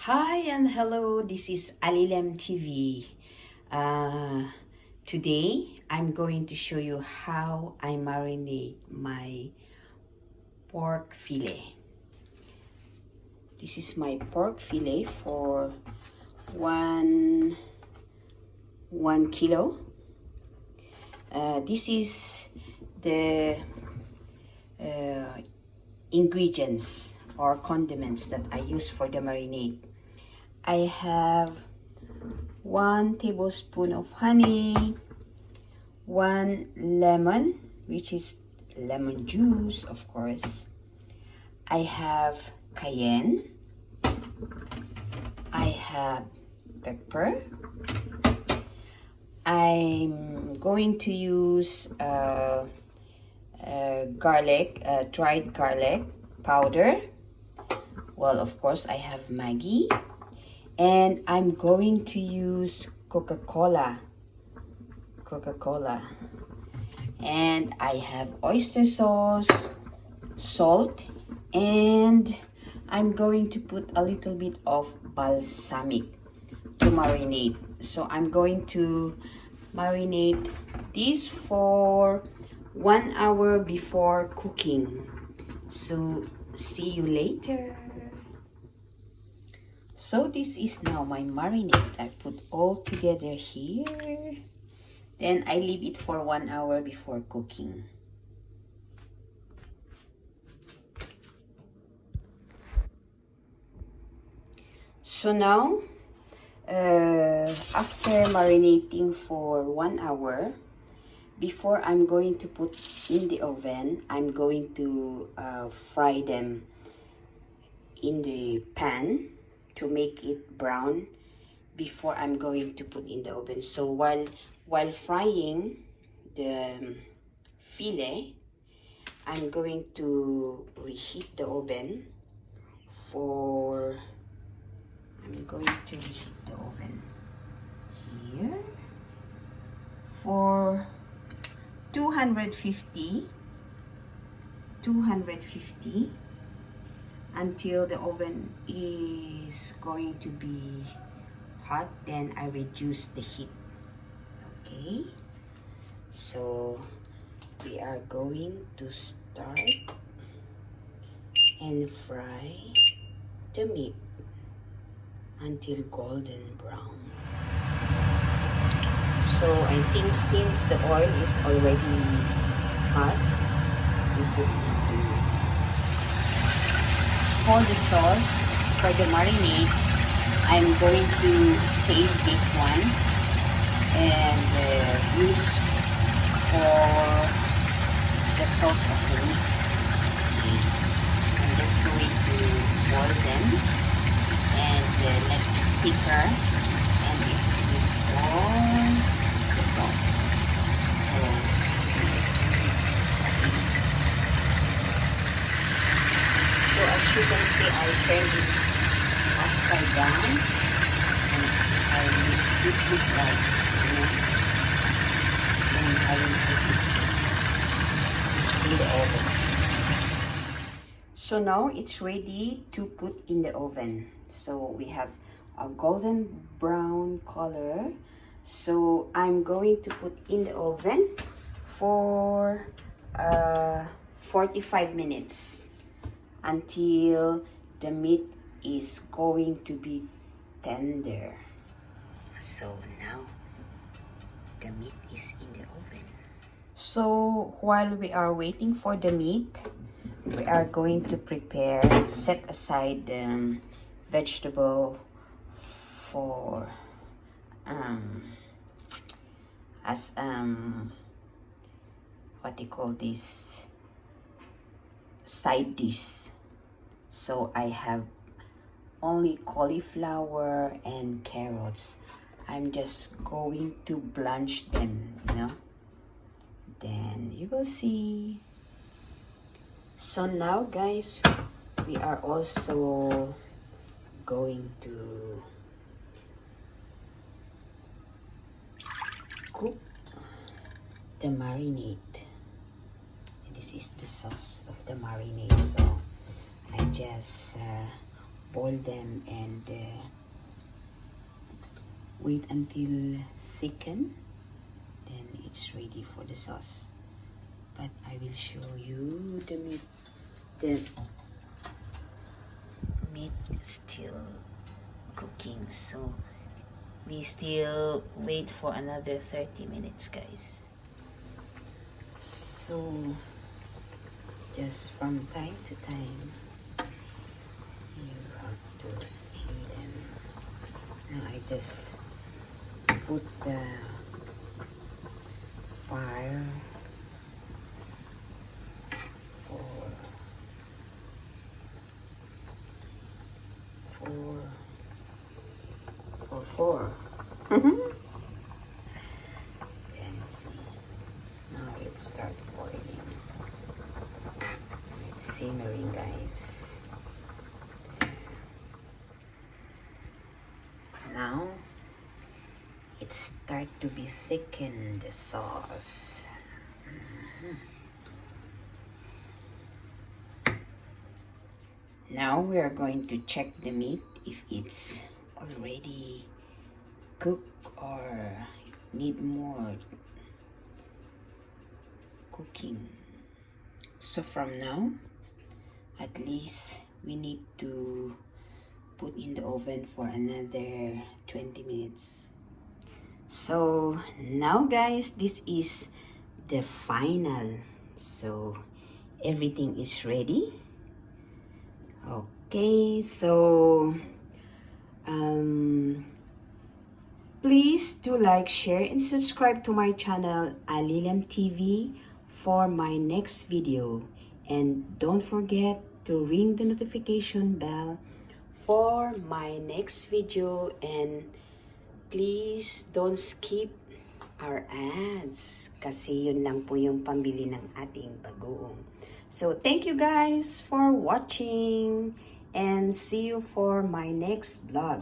Hi and hello, this is Alilem TV. Today I'm going to show you how I marinate my pork fillet. This is my pork fillet for one kilo. This is the ingredients or condiments that I use for the marinade. I have 1 tablespoon of honey, 1 lemon, which is lemon juice, of course. I have cayenne. I have pepper. I'm going to use garlic, dried garlic powder. Well, of course, I have Maggi. And I'm going to use Coca-Cola. And I have oyster sauce, salt, and I'm going to put a little bit of balsamic to marinate. So I'm going to marinate this for 1 hour before cooking. So see you later. So this is now my marinade. I put all together here. Then I leave it for 1 hour before cooking. So now, after marinating for 1 hour, before I'm going to put in the oven, I'm going to fry them in the pan to make it brown before I'm going to put in the oven. So while frying the fillet, I'm going to reheat the oven for here for 250 until the oven is going to be hot. Then I reduce the heat. Okay, so we are going to start and fry the meat until golden brown. So I think since the oil is already hot, we put it in. For the sauce, for the marinade, I'm going to save this one and use for the sauce of the meat. I'm just going to boil them and let it thicker, and it's good for the sauce. So as you can see, I turned it upside down, and this is how it looks like, and I will put it in the oven. So now it's ready to put in the oven. So we have a golden brown color. So I'm going to put in the oven for 45 minutes until the meat is going to be tender. So now the meat is in the oven. So while we are waiting for the meat, we are going to set aside the vegetable for what do you call this, side dish. So I have only cauliflower and carrots. I'm just going to blanch them, then you will see. So now guys, we are also going to cook the marinade. This is the sauce of the marinade. So I just boil them and wait until thicken, then it's ready for the sauce. But I will show you the meat. The meat still cooking, so we still wait for another 30 minutes, guys. So just from time to time you have to stir them. Now I just put the fire for four. And see, now it start boiling. It's simmering, guys. Now it start to be thickened, the sauce. Now we are going to check the meat if it's already cooked or need more cooking. So from now, at least we need to put in the oven for another 20 minutes. So now, guys, this is the final. So everything is ready. Okay, so please do like, share, and subscribe to my channel Alilem TV for my next video. And don't forget to ring the notification bell for my next video. And please don't skip our ads kasi yun lang po yung pambili ng ating bagoong. So thank you guys for watching and see you for my next vlog.